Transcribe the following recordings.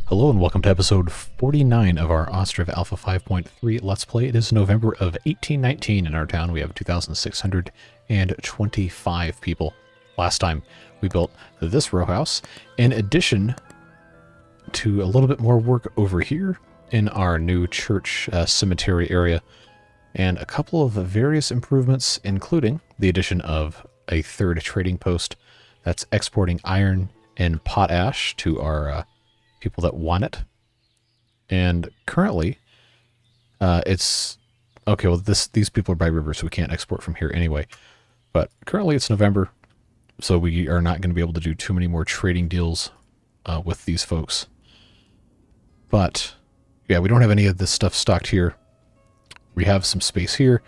Hello and welcome to episode 49 of our Ostriv Alpha 5.3 Let's Play. It is November of 1819 in our town. We have 2,625 people. Last time we built this row house, in addition to a little bit more work over here in our new church cemetery area, and a couple of various improvements, including the addition of a third trading post that's exporting iron and potash to our people that want it. And currently it's okay, well these people are by river, so we can't export from here anyway, but currently it's November, so we are not going to be able to do too many more trading deals with these folks. But yeah, we don't have any of this stuff stocked here. We have some space here.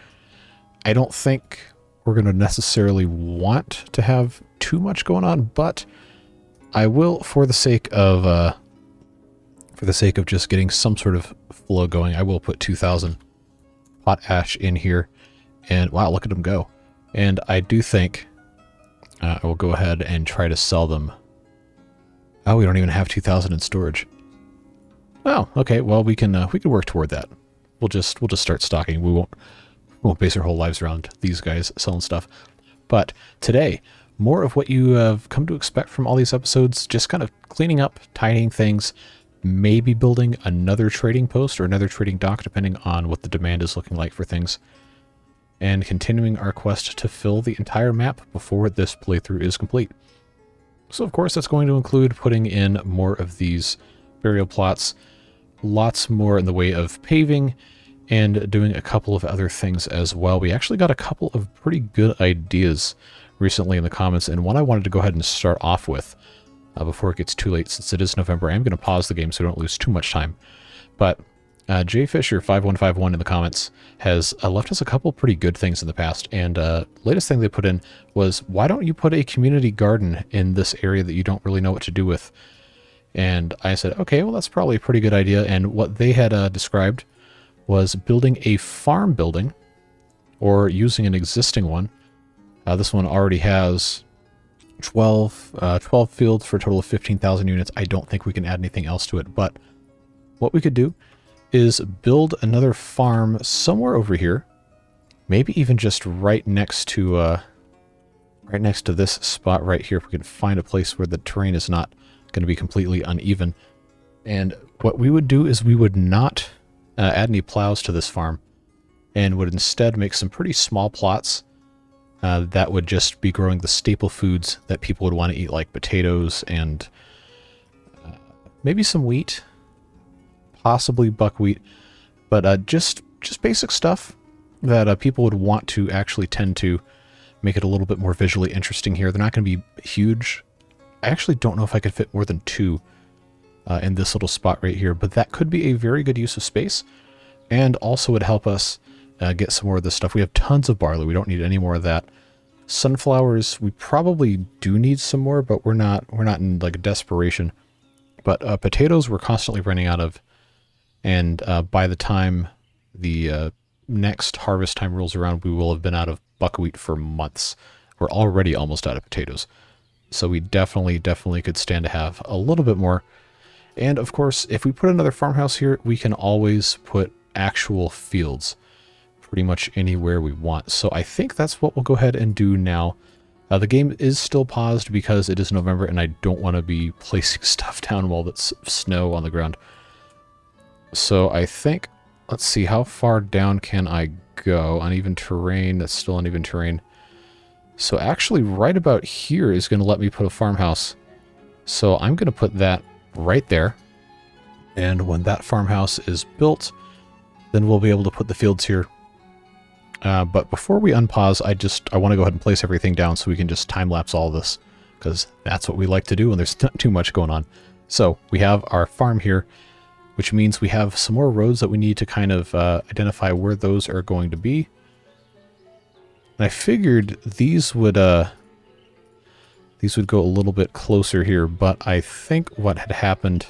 I don't think we're going to necessarily want to have too much going on, but I will, for the sake of just getting some sort of flow going, I will put 2,000 potash in here. And wow, look at them go. And I do think I will go ahead and try to sell them. Oh, we don't even have 2,000 in storage. Oh, okay. Well, we can work toward that. We'll just start stocking. We won't base our whole lives around these guys selling stuff. But today, more of what you have come to expect from all these episodes, just kind of cleaning up, tidying things, maybe building another trading post or another trading dock, depending on what the demand is looking like for things, and continuing our quest to fill the entire map before this playthrough is complete. So of course that's going to include putting in more of these burial plots, lots more in the way of paving, and doing a couple of other things as well. We actually got a couple of pretty good ideas recently in the comments, and one I wanted to go ahead and start off with before it gets too late, since it is November. I'm going to pause the game so we don't lose too much time. But JFisher5151 in the comments has left us a couple pretty good things in the past, and latest thing they put in was, why don't you put a community garden in this area that you don't really know what to do with? And I said, okay, well that's probably a pretty good idea. And what they had described was building a farm building or using an existing one. This one already has 12 fields for a total of 15,000 units. I don't think we can add anything else to it, but what we could do is build another farm somewhere over here, maybe even just right next to this spot right here, if we can find a place where the terrain is not going to be completely uneven. And what we would do is we would not add any plows to this farm, and would instead make some pretty small plots that would just be growing the staple foods that people would want to eat, like potatoes and maybe some wheat, possibly buckwheat, but just basic stuff that people would want to actually tend to make it a little bit more visually interesting here. They're not going to be huge. I actually don't know if I could fit more than 2 in this little spot right here, but that could be a very good use of space, and also would help us get some more of this stuff. We have tons of barley. We don't need any more of that. Sunflowers, we probably do need some more, but we're not in like a desperation. But potatoes we're constantly running out of, and by the time the next harvest time rolls around, we will have been out of buckwheat for months. We're already almost out of potatoes. So we definitely could stand to have a little bit more. And of course, if we put another farmhouse here, we can always put actual fields pretty much anywhere we want. So I think that's what we'll go ahead and do now. The game is still paused because it is November and I don't want to be placing stuff down while it's snow on the ground. So I think, let's see, how far down can I go? Uneven terrain, that's still uneven terrain. So actually right about here is going to let me put a farmhouse. So I'm going to put that right there. And when that farmhouse is built, then we'll be able to put the fields here. But before we unpause, I want to go ahead and place everything down so we can just time-lapse all of this, because that's what we like to do when there's not too much going on. So we have our farm here, which means we have some more roads that we need to kind of identify where those are going to be. And I figured these would go a little bit closer here, but I think what had happened,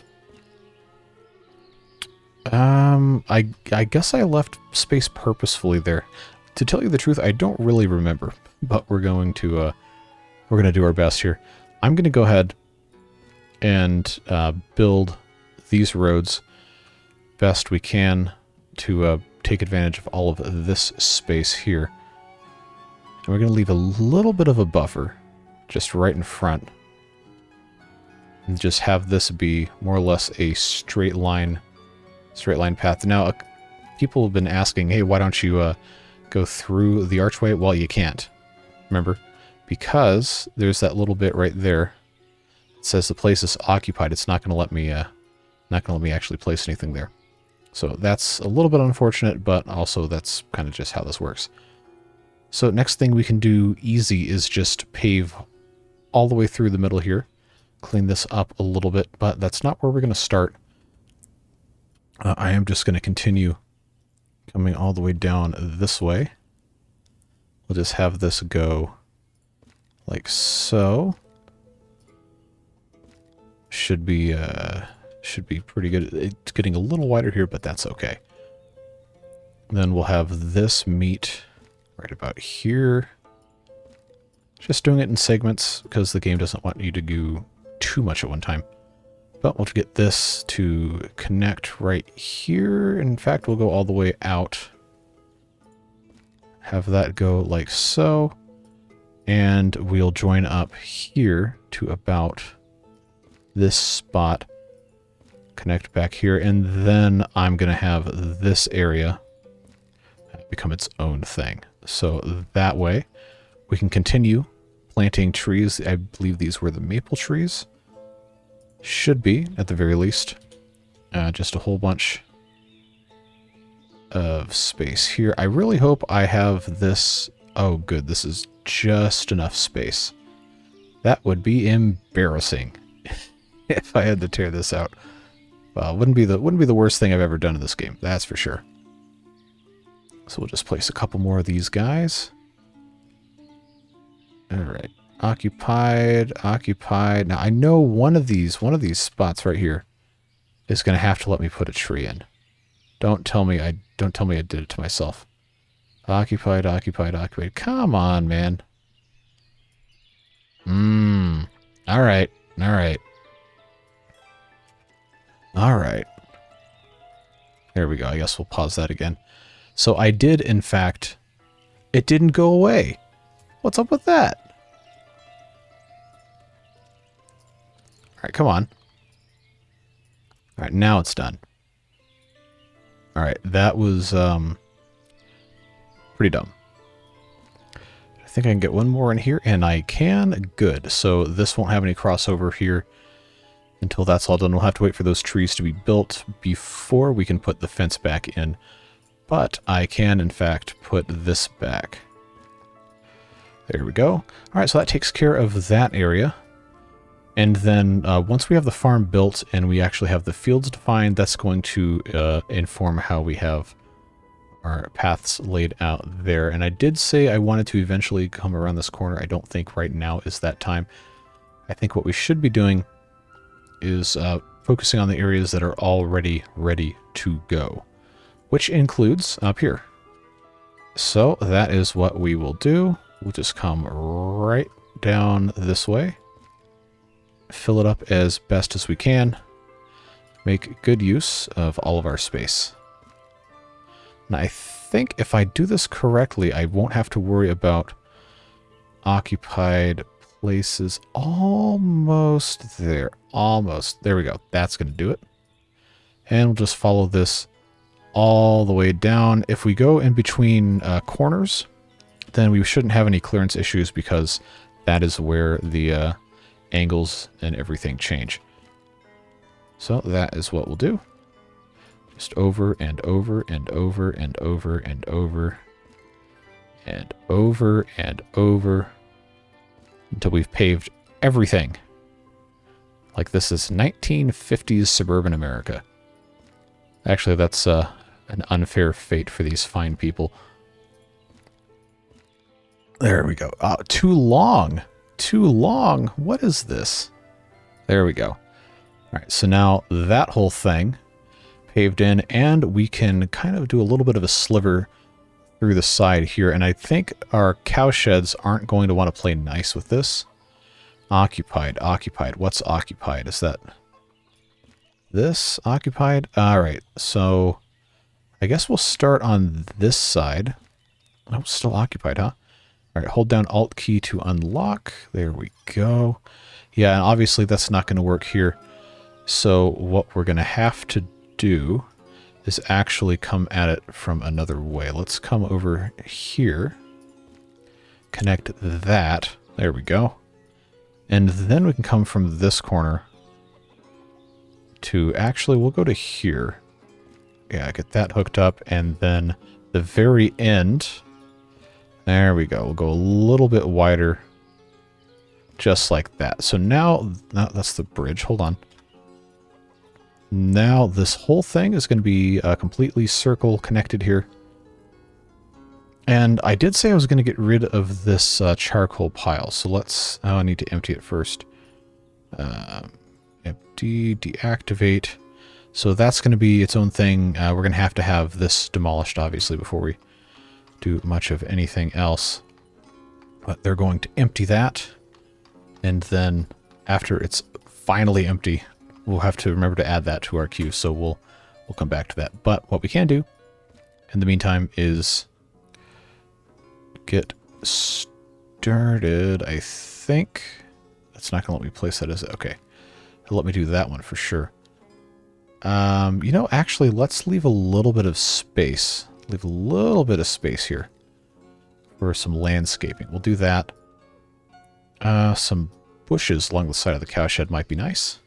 I guess I left space purposefully there. To tell you the truth, I don't really remember, but we're going to do our best here. I'm going to go ahead and build these roads best we can to take advantage of all of this space here. And we're going to leave a little bit of a buffer just right in front. And just have this be more or less a straight line path. Now, people have been asking, hey, why don't you go through the archway? Well, you can't. Remember? Because there's that little bit right there. It says the place is occupied. It's not going to let me actually place anything there. So that's a little bit unfortunate, but also that's kind of just how this works. So next thing we can do easy is just pave all the way through the middle here. Clean this up a little bit, but that's not where we're going to start. I am just going to continue coming all the way down this way. We'll just have this go like so. Should be pretty good. It's getting a little wider here, but that's okay. And then we'll have this meet right about here. Just doing it in segments because the game doesn't want you to do too much at one time. But we'll get this to connect right here. In fact, we'll go all the way out. Have that go like so. And we'll join up here to about this spot. Connect back here. And then I'm going to have this area become its own thing. So that way we can continue planting trees. I believe these were the maple trees. Should be, at the very least. Just a whole bunch of space here. I really hope I have this. Oh, good. This is just enough space. That would be embarrassing if I had to tear this out. Well, wouldn't be the worst thing I've ever done in this game. That's for sure. So we'll just place a couple more of these guys. All right. Occupied. Now I know one of these spots right here is going to have to let me put a tree in. Don't tell me I did it to myself. Occupied. Come on, man. All right. There we go. I guess we'll pause that again. So I did, in fact, it didn't go away. What's up with that? All right, come on. All right, now it's done. All right, that was pretty dumb. I think I can get one more in here, and I can. Good. So this won't have any crossover here until that's all done. We'll have to wait for those trees to be built before we can put the fence back in. But I can, in fact, put this back. There we go. All right, so that takes care of that area. And then once we have the farm built and we actually have the fields defined, that's going to inform how we have our paths laid out there. And I did say I wanted to eventually come around this corner. I don't think right now is that time. I think what we should be doing is focusing on the areas that are already ready to go, which includes up here. So that is what we will do. We'll just come right down this way. Fill it up as best as we can. Make good use of all of our space. Now I think if I do this correctly, I won't have to worry about occupied places. Almost there. Almost. There we go. That's going to do it. And we'll just follow this all the way down. If we go in between corners, then we shouldn't have any clearance issues because that is where the angles and everything change. So that is what we'll do. Just over and over and over and over and over and over and over until we've paved everything. Like this is 1950s suburban America. Actually, that's an unfair fate for these fine people. There we go. Too long. Too long. What is this? There we go. All right, so now that whole thing paved in, and we can kind of do a little bit of a sliver through the side here, and I think our cow sheds aren't going to want to play nice with this. Occupied. What's occupied? Is this occupied? Alright, so I guess we'll start on this side. Oh, still occupied, huh? Alright, hold down Alt key to unlock. There we go. Yeah, and obviously that's not going to work here. So what we're going to have to do is actually come at it from another way. Let's come over here. Connect that. There we go. And then we can come from this corner to, actually, we'll go to here. Yeah, get that hooked up, and then the very end, there we go. We'll go a little bit wider, just like that. So now that's the bridge. Hold on. Now this whole thing is going to be completely circle connected here. And I did say I was going to get rid of this charcoal pile. So let's, I need to empty it first. Empty, deactivate. So that's going to be its own thing. We're going to have this demolished, obviously, before we do much of anything else. But they're going to empty that. And then after it's finally empty, we'll have to remember to add that to our queue. So we'll come back to that. But what we can do in the meantime is get started. I think that's not going to let me place that, is it? Okay. It'll let me do that one for sure. You know, actually, let's leave a little bit of space. Leave a little bit of space here for some landscaping. We'll do that. Some bushes along the side of the cowshed might be nice.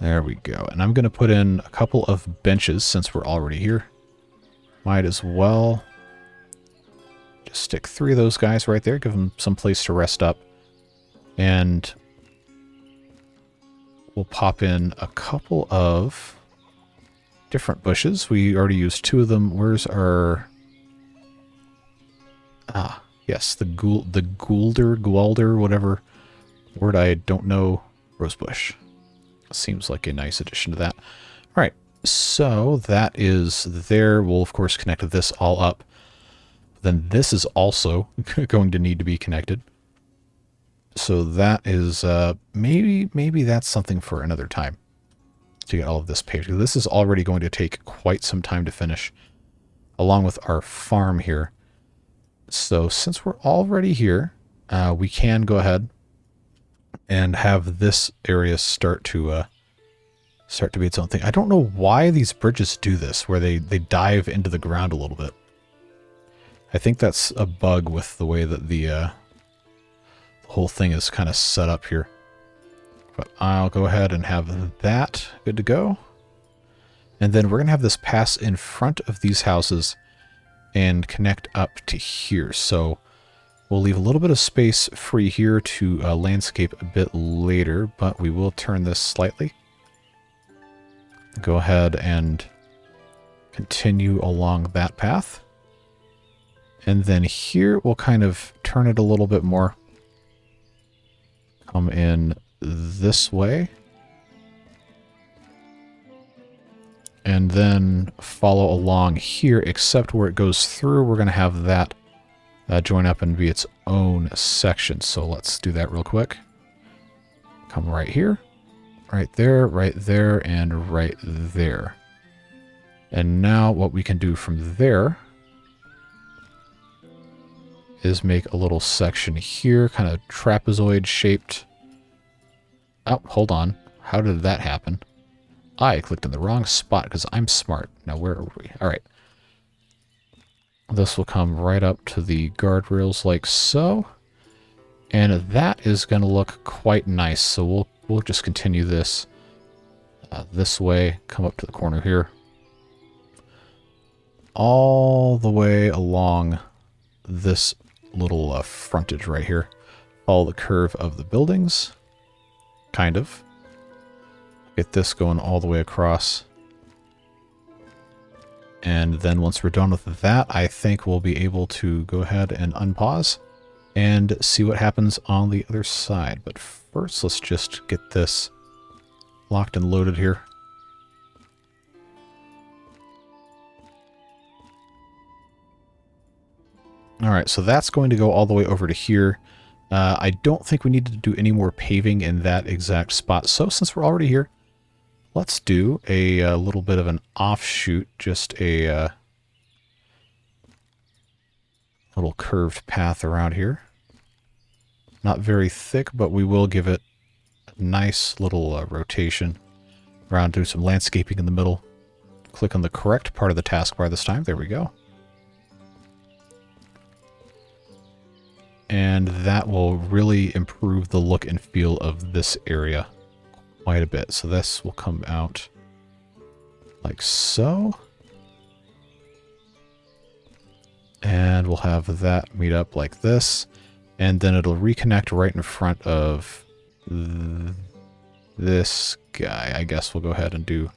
There we go. And I'm going to put in a couple of benches since we're already here. Might as well just stick 3 of those guys right there. Give them some place to rest up. And we'll pop in a couple of different bushes. We already used 2 of them. Where's our... Ah, yes, the Coulter, whatever word I don't know. Rosebush. Seems like a nice addition to that. All right, so that is there. We'll, of course, connect this all up. Then this is also going to need to be connected. So that is, maybe that's something for another time to get all of this paved. This is already going to take quite some time to finish, along with our farm here. So since we're already here, we can go ahead and have this area start to be its own thing. I don't know why these bridges do this, where they dive into the ground a little bit. I think that's a bug with the way that the whole thing is kind of set up here. But I'll go ahead and have that good to go. And then we're going to have this pass in front of these houses and connect up to here. So we'll leave a little bit of space free here to landscape a bit later, but we will turn this slightly. Go ahead and continue along that path. And then here we'll kind of turn it a little bit more. Come in this way. And then follow along here, except where it goes through, we're going to have that join up and be its own section. So let's do that real quick. Come right here, right there, and right there. And now what we can do from there is make a little section here, kind of trapezoid shaped. Oh, hold on. How did that happen? I clicked in the wrong spot because I'm smart. Now where are we? All right. This will come right up to the guardrails like so. And that is going to look quite nice. So we'll just continue this this way, come up to the corner here. All the way along this little frontage right here. Follow the curve of the buildings. Kind of. Get this going all the way across. And then once we're done with that, I think we'll be able to go ahead and unpause and see what happens on the other side. But first, let's just get this locked and loaded here. All right, so that's going to go all the way over to here. I don't think we need to do any more paving in that exact spot. So since we're already here, let's do a little bit of an offshoot, just a little curved path around here. Not very thick, but we will give it a nice little rotation around, do some landscaping in the middle. Click on the correct part of the taskbar this time. There we go. And that will really improve the look and feel of this area quite a bit. So this will come out like so. And we'll have that meet up like this. And then it'll reconnect right in front of this guy. I guess we'll go ahead and do...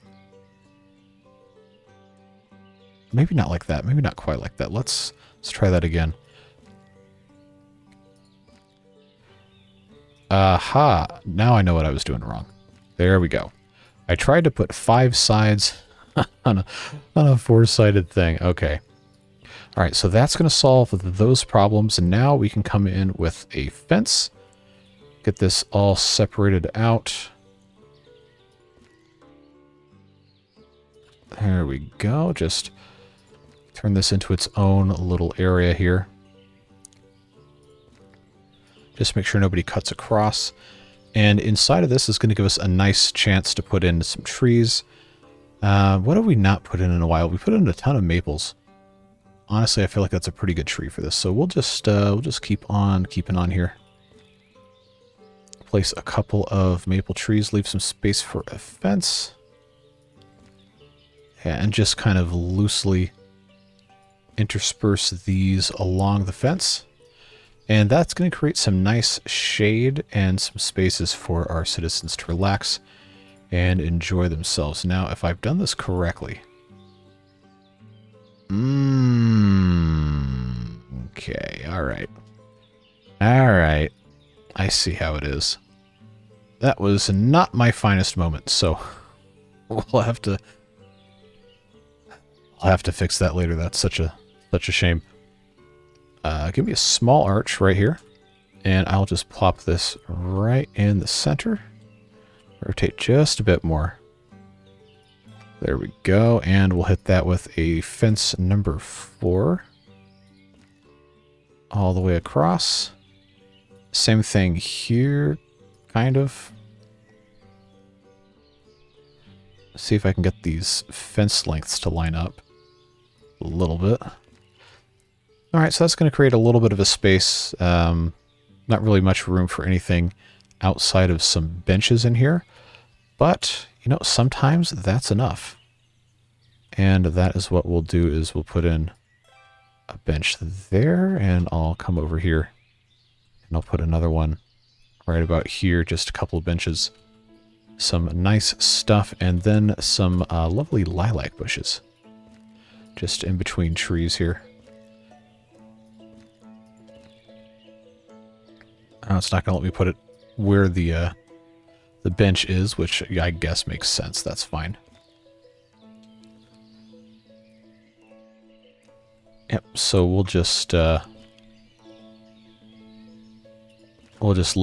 maybe not like that. Maybe not quite like that. Let's try that again. Aha! Now I know what I was doing wrong. There we go. I tried to put 5 sides on a 4-sided thing. Okay. Alright, so that's going to solve those problems, and now we can come in with a fence. Get this all separated out. There we go. Just turn this into its own little area here. Just make sure nobody cuts across. And inside of this is going to give us a nice chance to put in some trees. What have we not put in a while? We put in a ton of maples. Honestly, I feel like that's a pretty good tree for this. So we'll just keep on keeping on here. Place a couple of maple trees. Leave some space for a fence. Yeah, and just kind of loosely intersperse these along the fence. And that's going to create some nice shade and some spaces for our citizens to relax and enjoy themselves. Now, if I've done this correctly... okay, alright. Alright. I see how it is. That was not my finest moment, so we'll have to... I'll have to fix that later. That's such a shame. Give me a small arch right here, and I'll just plop this right in the center. Rotate just a bit more. There we go, and we'll hit that with a fence number 4. All the way across. Same thing here, kind of. See if I can get these fence lengths to line up a little bit. Alright, so that's going to create a little bit of a space. Not really much room for anything outside of some benches in here. But, you know, sometimes that's enough. And that is what we'll do, is we'll put in a bench there, and I'll come over here and I'll put another one right about here, just a couple of benches. Some nice stuff, and then some lovely lilac bushes. Just in between trees here. It's not going to let me put it where the bench is, which I guess makes sense. That's fine. Yep, so we'll just live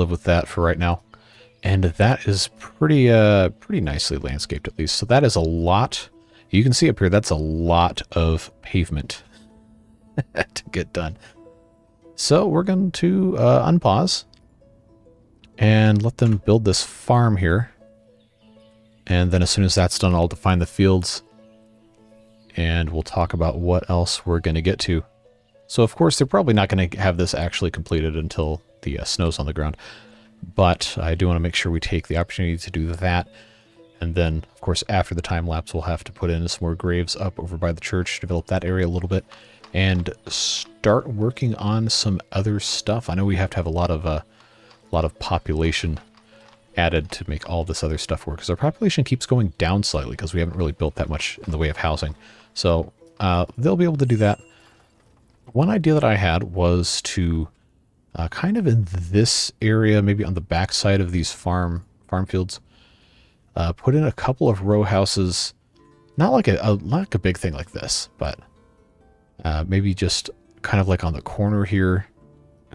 with that for right now. And that is pretty nicely landscaped, at least. So that is a lot. You can see up here, that's a lot of pavement to get done. So we're going to unpause and let them build this farm here. And then as soon as that's done, I'll define the fields. And we'll talk about what else we're going to get to. So, of course, they're probably not going to have this actually completed until the snow's on the ground. But I do want to make sure we take the opportunity to do that. And then, of course, after the time lapse, we'll have to put in some more graves up over by the church, develop that area a little bit, and start working on some other stuff. I know we have to have a lot of population added to make all this other stuff work, because our population keeps going down slightly because we haven't really built that much in the way of housing. So they'll be able to do that. One idea that I had was to kind of in this area, maybe on the back side of these farm fields, put in a couple of row houses, not like a big thing like this, but maybe just kind of like on the corner here,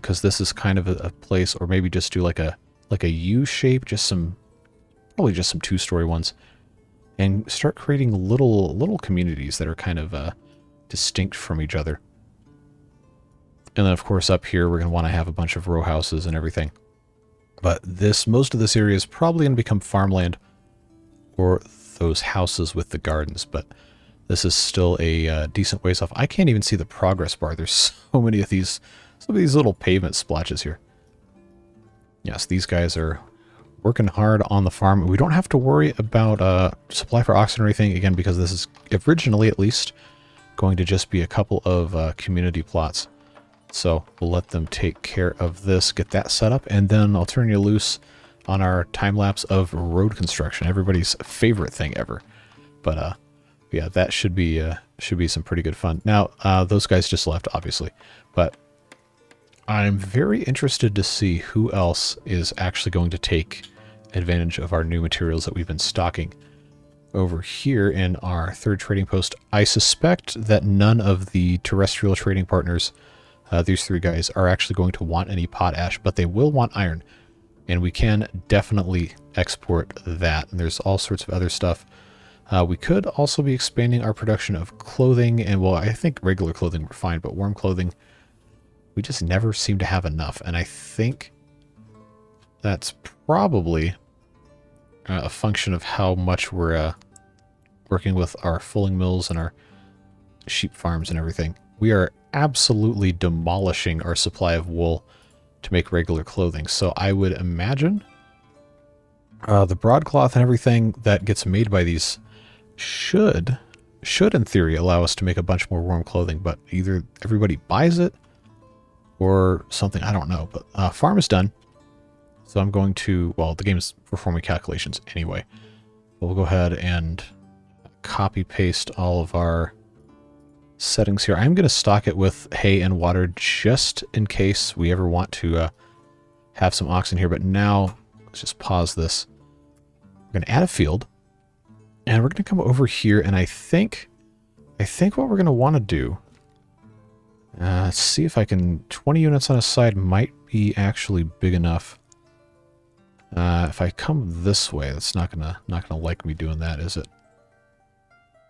because this is kind of a place, or maybe just do like a U shape, probably just some 2-story ones, and start creating little communities that are kind of distinct from each other. And then of course up here we're going to want to have a bunch of row houses and everything. But most of this area is probably going to become farmland, or those houses with the gardens, but this is still a decent ways off. I can't even see the progress bar. There's so many of these little pavement splotches here. Yes, these guys are working hard on the farm. We don't have to worry about supply for oxen or anything, again, because this is originally, at least, going to just be a couple of community plots. So we'll let them take care of this, get that set up, and then I'll turn you loose on our time-lapse of road construction, everybody's favorite thing ever. But yeah, that should be some pretty good fun. Now, those guys just left, obviously, but I'm very interested to see who else is actually going to take advantage of our new materials that we've been stocking over here in our third trading post. I suspect that none of the terrestrial trading partners, these 3 guys, are actually going to want any potash, but they will want iron, and we can definitely export that. And there's all sorts of other stuff. We could also be expanding our production of clothing, and well, I think regular clothing we're fine, but warm clothing, we just never seem to have enough. And I think that's probably a function of how much we're working with our fulling mills and our sheep farms and everything. We are absolutely demolishing our supply of wool to make regular clothing. So I would imagine the broadcloth and everything that gets made by these should in theory allow us to make a bunch more warm clothing, but either everybody buys it or something, I don't know. But farm is done, so I'm going to, well, the game is performing calculations anyway. We'll go ahead and copy paste all of our settings here. I'm going to stock it with hay and water just in case we ever want to have some oxen here. But now let's just pause this. We're going to add a field, and we're going to come over here, and I think what we're going to want to do, let's see if I can, 20 units on a side might be actually big enough. If I come this way, that's not gonna like me doing that, is it?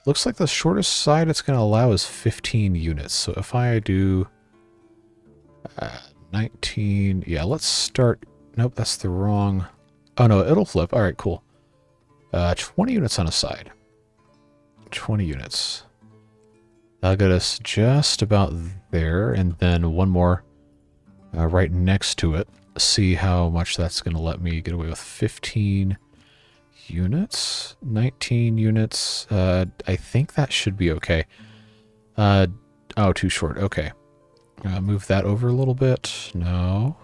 Looks like the shortest side it's going to allow is 15 units. So if I do 19, yeah, let's start. Nope, that's the wrong. Oh no, it'll flip. All right, cool. 20 units on a side. 20 units. That'll get us just about there, and then one more right next to it. See how much that's going to let me get away with. 15 units, 19 units. I think that should be okay. Oh, too short. Okay. Move that over a little bit. No.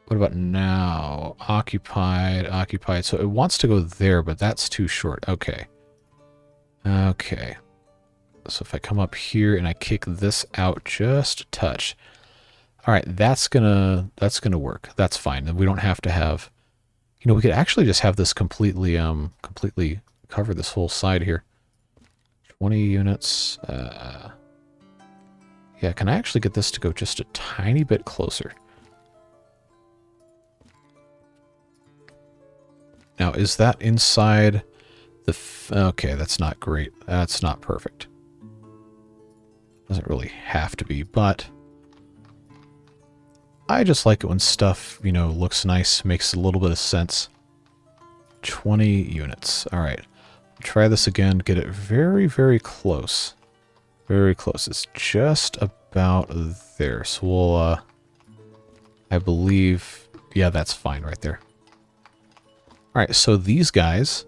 What about now? Occupied, occupied. So it wants to go there, but that's too short. Okay. Okay. So if I come up here and I kick this out just a touch. All right, that's gonna work. That's fine. And we don't have to have, you know, we could actually just have this completely cover this whole side here. 20 units. Yeah, can I actually get this to go just a tiny bit closer? Now, is that inside the... okay, that's not great. That's not perfect. Doesn't really have to be, but... I just like it when stuff, you know, looks nice, makes a little bit of sense. 20 units. All right. Try this again. Get it very, very close. Very close. It's just about there. So we'll, I believe... yeah, that's fine right there. All right, so these guys,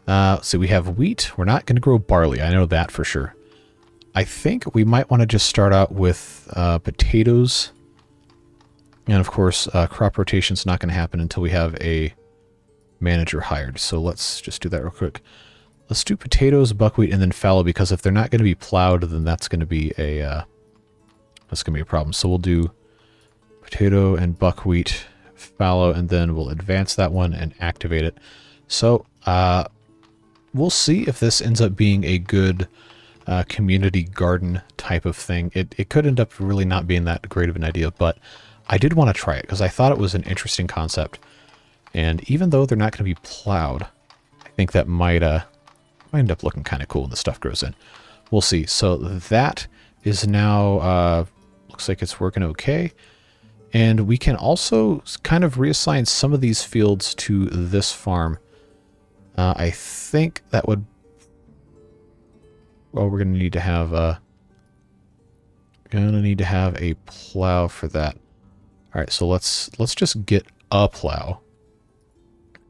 so we have wheat. We're not going to grow barley. I know that for sure. I think we might want to just start out with potatoes. And of course, crop rotation is not going to happen until we have a manager hired. So let's just do that real quick. Let's do potatoes, buckwheat, and then fallow, because if they're not going to be plowed, then that's going to be a problem. So we'll do potato and buckwheat, fallow, and then we'll advance that one and activate it. So we'll see if this ends up being a good community garden type of thing. It could end up really not being that great of an idea, but I did want to try it because I thought it was an interesting concept. And even though they're not going to be plowed, I think that might end up looking kind of cool when the stuff grows in. We'll see. So that is now, looks like it's working okay. And we can also kind of reassign some of these fields to this farm. I think that would... Well, we're going to need to have a plow for that. All right, so let's just get a plow.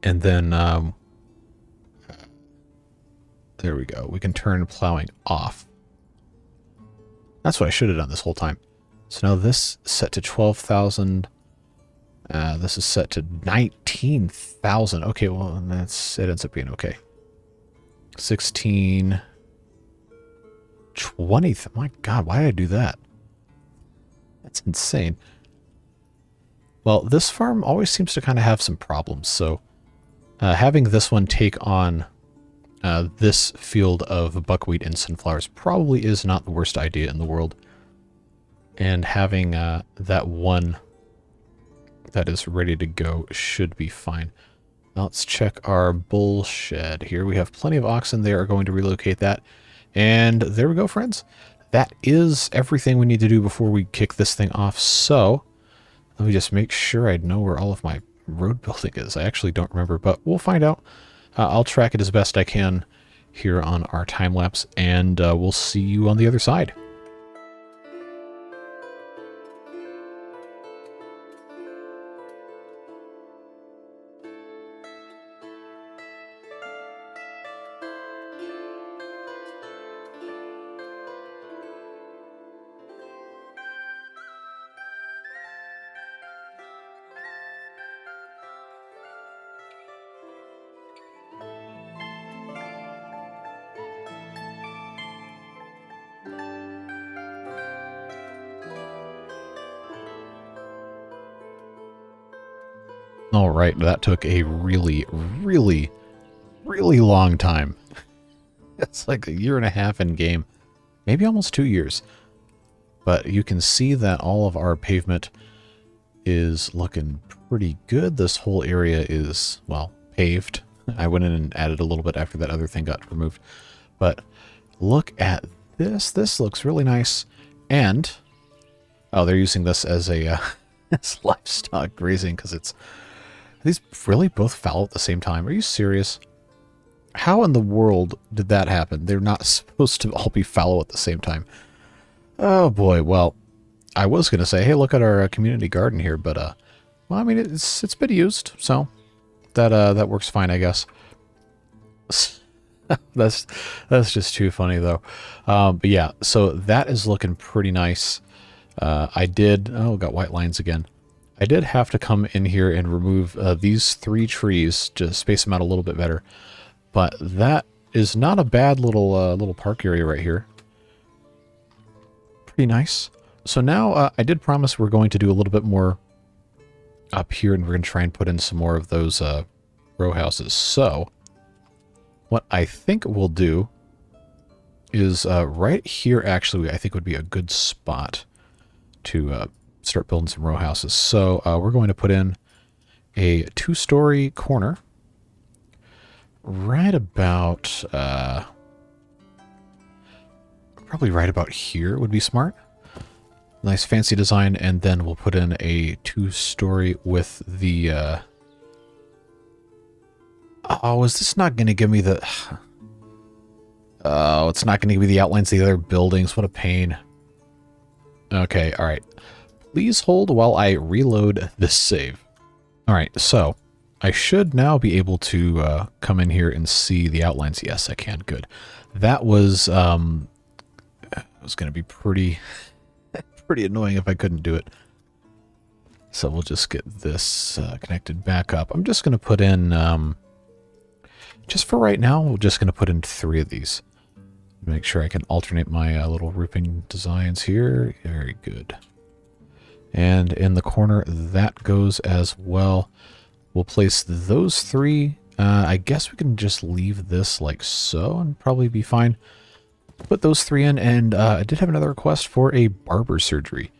And then, there we go. We can turn plowing off. That's what I should have done this whole time. So now this is set to 12,000. This is set to 19,000. Okay, well, it ends up being okay. 16, 20. My God, why did I do that? That's insane. Well, this farm always seems to kind of have some problems, so having this one take on this field of buckwheat and sunflowers probably is not the worst idea in the world. And having that one that is ready to go should be fine. Now let's check our bull shed here. We have plenty of oxen. They are going to relocate that. And there we go, friends. That is everything we need to do before we kick this thing off. So let me just make sure I know where all of my road building is. I actually don't remember, but we'll find out. I'll track it as best I can here on our time lapse, and we'll see you on the other side. All right, that took a really, really, really long time. It's like 1.5 years in game, maybe almost 2 years. But you can see that all of our pavement is looking pretty good. This whole area is, well, paved. I went in and added a little bit after that other thing got removed. But look at this. This looks really nice. And, oh, they're using this as a as livestock grazing because it's... Are these really both fallow at the same time? Are you serious? How in the world did that happen? They're not supposed to all be fallow at the same time. Oh boy, well, I was going to say, hey, look at our community garden here, but, well, I mean, it's been used, so that works fine, I guess. That's just too funny, though. But yeah, so that is looking pretty nice. I did, oh, got white lines again. I did have to come in here and remove these 3 trees to space them out a little bit better. But that is not a bad little park area right here. Pretty nice. So now I did promise we're going to do a little bit more up here, and we're going to try and put in some more of those row houses. So what I think we'll do is right here, actually, I think would be a good spot to start building some row houses. So we're going to put in a 2-story corner right about, probably right about here would be smart. Nice fancy design, and then we'll put in a 2-story with the, oh, is this not going to give me the, oh, it's not going to give me the outlines of the other buildings. What a pain. Okay, all right. Please hold while I reload this save. All right, so I should now be able to come in here and see the outlines. Yes, I can. Good. That was going to be pretty annoying if I couldn't do it. So we'll just get this connected back up. I'm just going to put in, just for right now, we're just going to put in 3 of these. Make sure I can alternate my little roofing designs here. Very good. And in the corner, that goes as well. We'll place those 3. I guess we can just leave this like so and probably be fine. put those 3 in, and I did have another request for a barber surgery.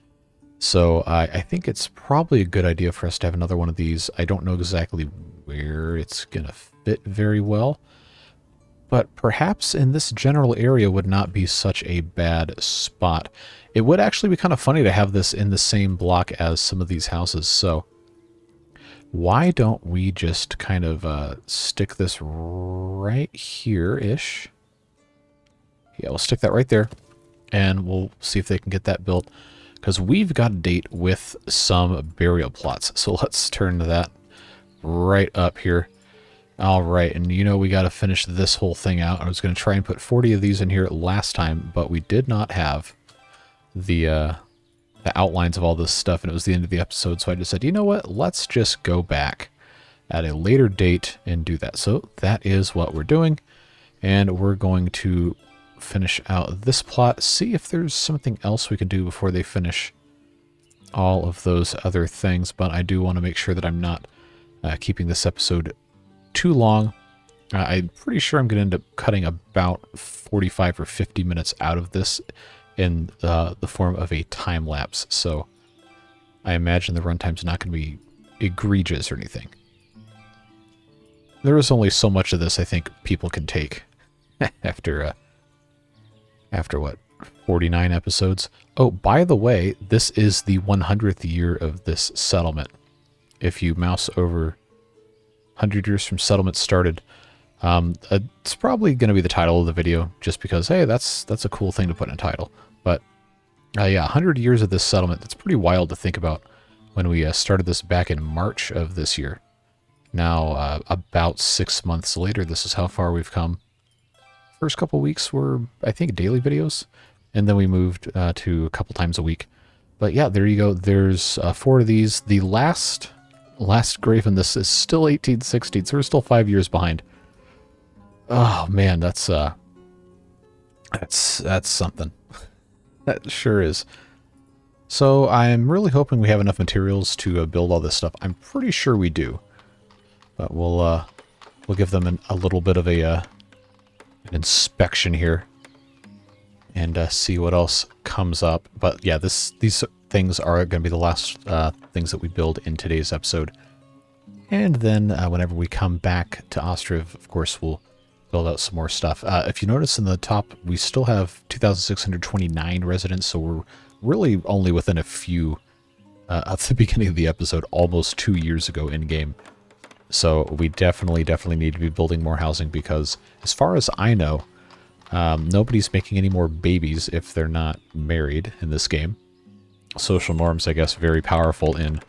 So I think it's probably a good idea for us to have another one of these. I don't know exactly where it's going to fit very well, but perhaps in this general area would not be such a bad spot. It would actually be kind of funny to have this in the same block as some of these houses, so why don't we just kind of stick this right here-ish. Yeah, we'll stick that right there, and we'll see if they can get that built, because we've got a date with some burial plots. So let's turn that right up here. All right, and you know we got to finish this whole thing out. I was going to try and put 40 of these in here last time, but we did not have the outlines of all this stuff, and it was the end of the episode, so I just said, you know what, let's just go back at a later date and do that. So that is what we're doing, and we're going to finish out this plot, see if there's something else we can do before they finish all of those other things, but I do want to make sure that I'm not keeping this episode too long. I'm pretty sure I'm going to end up cutting about 45 or 50 minutes out of this in the form of a time lapse, so I imagine the runtime's not going to be egregious or anything. There is only so much of this I think people can take after what, 49 episodes. Oh, by the way, this is the 100th year of this settlement. If you mouse over 100 years from settlement started, it's probably going to be the title of the video, just because, hey, that's a cool thing to put in a title. But yeah, 100 years of this settlement, that's pretty wild to think about when we started this back in March of this year. Now, about 6 months later, this is how far we've come. First couple weeks were, I think, daily videos, and then we moved to a couple times a week. But yeah, there you go. There's 4 of these. The last grave in this is still 1816, so we're still 5 years behind. Oh man, that's something. That sure is. So I'm really hoping we have enough materials to build all this stuff. I'm pretty sure we do, but we'll give them a little bit of an inspection here and see what else comes up. But yeah, these things are going to be the last things that we build in today's episode. And then whenever we come back to Ostriv, of course, we'll build out some more stuff. If you notice in the top, we still have 2,629 residents, so we're really only within a few at the beginning of the episode, almost 2 years ago in-game. So we definitely need to be building more housing, because as far as I know, nobody's making any more babies if they're not married in this game. Social norms, I guess, very powerful in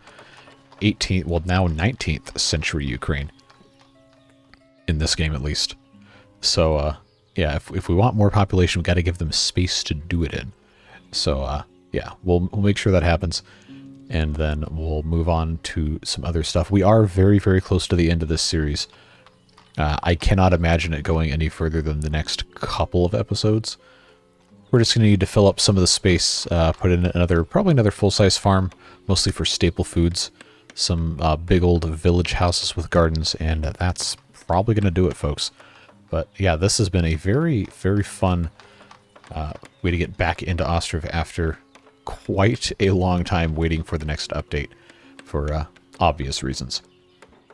18th, well now 19th century Ukraine. In this game, at least. So, yeah, if we want more population, we've got to give them space to do it in. So, yeah, we'll make sure that happens. And then we'll move on to some other stuff. We are very close to the end of this series. I cannot imagine it going any further than the next couple of episodes. We're just going to need to fill up some of the space, put in probably another full-size farm, mostly for staple foods. Some big old village houses with gardens, and that's probably going to do it, folks. But yeah, this has been a very fun way to get back into Ostriv after quite a long time waiting for the next update for obvious reasons.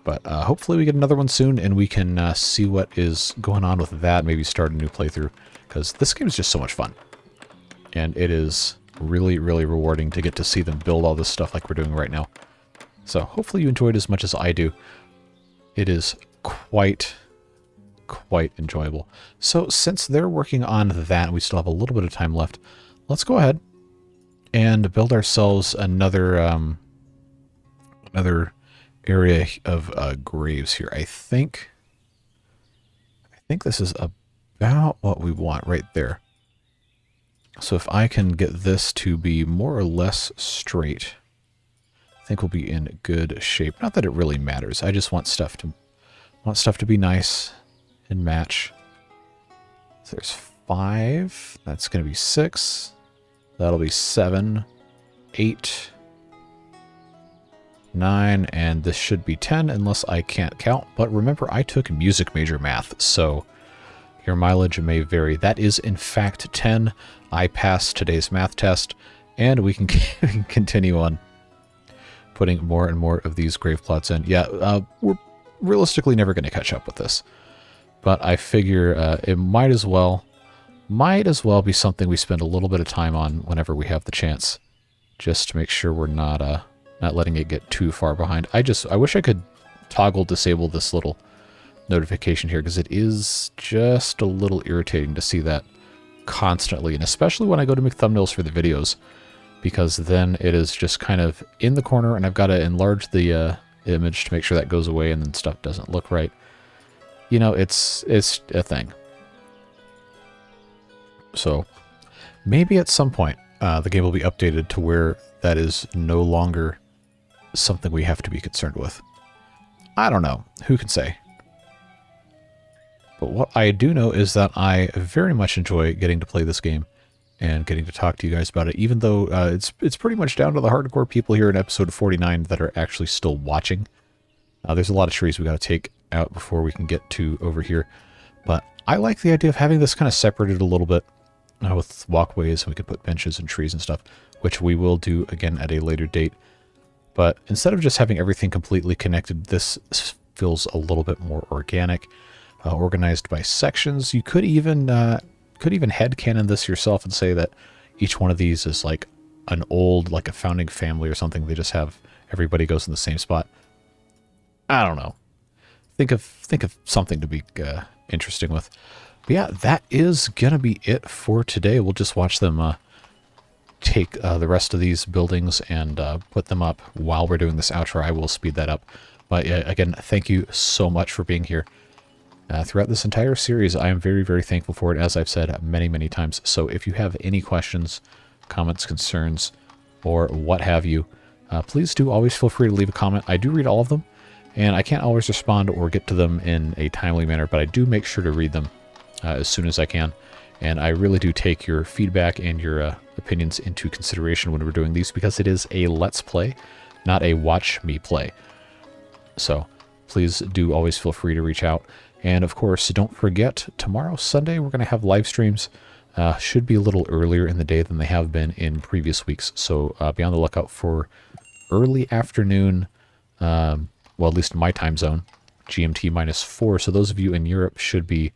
But hopefully we get another one soon, and we can see what is going on with that, maybe start a new playthrough, because this game is just so much fun. And it is really rewarding to get to see them build all this stuff like we're doing right now. So hopefully you enjoyed as much as I do. It is quite enjoyable. So since they're working on that, we still have a little bit of time left. Let's go ahead and build ourselves another area of graves here. I think this is about what we want right there. So if I can get this to be more or less straight, I think we'll be in good shape. Not that it really matters. I just want stuff to be nice and match. So there's 5. That's going to be 6. That'll be 7, 8, 9, and this should be 10 unless I can't count. But remember, I took music major math, so Your mileage may vary. That is, in fact, 10. I passed today's math test, and we can continue on putting more and more of these grave plots in. Yeah, we're realistically never going to catch up with this, but I figure it might as well be something we spend a little bit of time on whenever we have the chance, just to make sure we're not letting it get too far behind. I wish I could disable this little notification here, because it is just a little irritating to see that constantly, and especially when I go to make thumbnails for the videos, because then it is just kind of in the corner, and I've got to enlarge the image to make sure that goes away, and then stuff doesn't look right. You know, it's a thing. So maybe at some point the game will be updated to where that is no longer something we have to be concerned with. I don't know. Who can say? But what I do know is that I very much enjoy getting to play this game and getting to talk to you guys about it, even though it's pretty much down to the hardcore people here in episode 49 that are actually still watching. There's a lot of trees we got to take out before we can get to over here. But I like the idea of having this kind of separated a little bit with walkways, and we can put benches and trees and stuff, which we will do again at a later date. But instead of just having everything completely connected, this feels a little bit more organic, organized by sections. You could even headcanon this yourself and say that each one of these is like an old, like a founding family or something. They just have everybody goes in the same spot. I don't know. Think of something to be interesting with. But yeah, that is gonna be it for today. We'll just watch them take the rest of these buildings and put them up while we're doing this outro. I will speed that up. But again, thank you so much for being here. Throughout this entire series, I am very, very thankful for it, as I've said many, many times. So if you have any questions, comments, concerns, or what have you, please do always feel free to leave a comment. I do read all of them, and I can't always respond or get to them in a timely manner, but I do make sure to read them as soon as I can. And I really do take your feedback and your opinions into consideration when we're doing these, because it is a let's play, not a watch me play. So please do always feel free to reach out. And of course, don't forget, tomorrow, Sunday, we're going to have live streams. Should be a little earlier in the day than they have been in previous weeks. So be on the lookout for early afternoon, well, at least my time zone, GMT -4. So those of you in Europe should be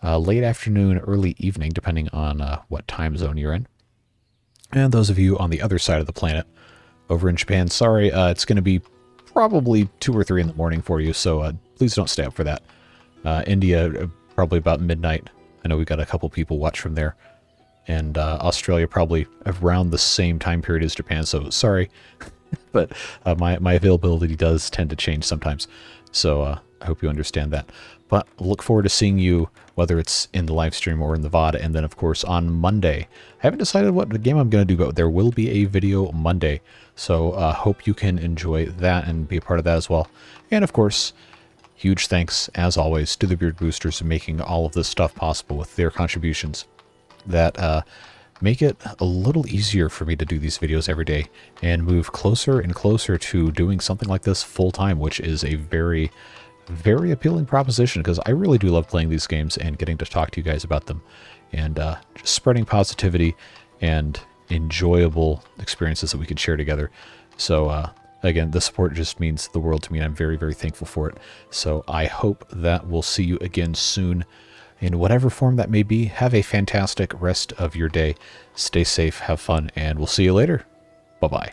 late afternoon, early evening, depending on what time zone you're in. And those of you on the other side of the planet, over in Japan, sorry, it's going to be probably 2 or 3 in the morning for you. So please don't stay up for that. India, probably about midnight. I know we got a couple people watch from there. And Australia probably around the same time period as Japan, so sorry. But my availability does tend to change sometimes. So I hope you understand that. But look forward to seeing you, whether it's in the live stream or in the VOD. And then, of course, on Monday. I haven't decided what game I'm going to do, but there will be a video Monday. So hope you can enjoy that and be a part of that as well. And, of course, huge thanks, as always, to the Beard Boosters for making all of this stuff possible with their contributions that make it a little easier for me to do these videos every day and move closer and closer to doing something like this full-time, which is a very, very appealing proposition, because I really do love playing these games and getting to talk to you guys about them and just spreading positivity and enjoyable experiences that we can share together. So, again, the support just means the world to me, and I'm very, very thankful for it. So I hope that we'll see you again soon, in whatever form that may be. Have a fantastic rest of your day. Stay safe, have fun, and we'll see you later. Bye-bye.